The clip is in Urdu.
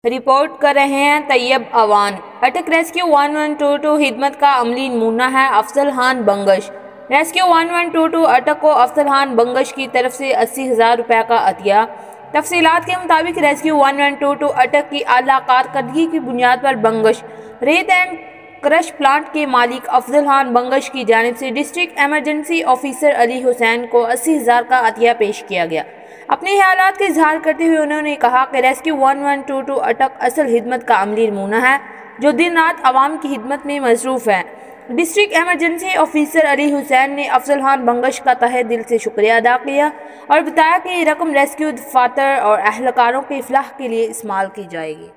رپورٹ کر رہے ہیں طیب اوان۔ اٹک ریسکیو 1122 خدمت کا عملی نمونہ ہے افضل خان بنگش۔ ریسکیو 1122 اٹک کو افضل خان بنگش کی طرف سے 80,000 روپے کا عطیہ۔ تفصیلات کے مطابق ریسکیو 1122 اٹک کی اعلیٰ کارکردگی کی بنیاد پر بنگش ریت اینڈ کرش پلانٹ کے مالک افضل خان بنگش کی جانب سے ڈسٹرکٹ ایمرجنسی آفیسر علی حسین کو 80,000 کا عطیہ پیش کیا گیا۔ اپنے خیالات کا اظہار کرتے ہوئے انہوں نے کہا کہ ریسکیو 1122 اٹک اصل خدمت کا عملی نمونہ ہے جو دن رات عوام کی خدمت میں مصروف ہے۔ ڈسٹرکٹ ایمرجنسی آفیسر علی حسین نے افضل خان بنگش کا تہہ دل سے شکریہ ادا کیا اور بتایا کہ یہ رقم ریسکیو دفاتر اور اہلکاروں کی فلاح کے لیے استعمال کی جائے گی۔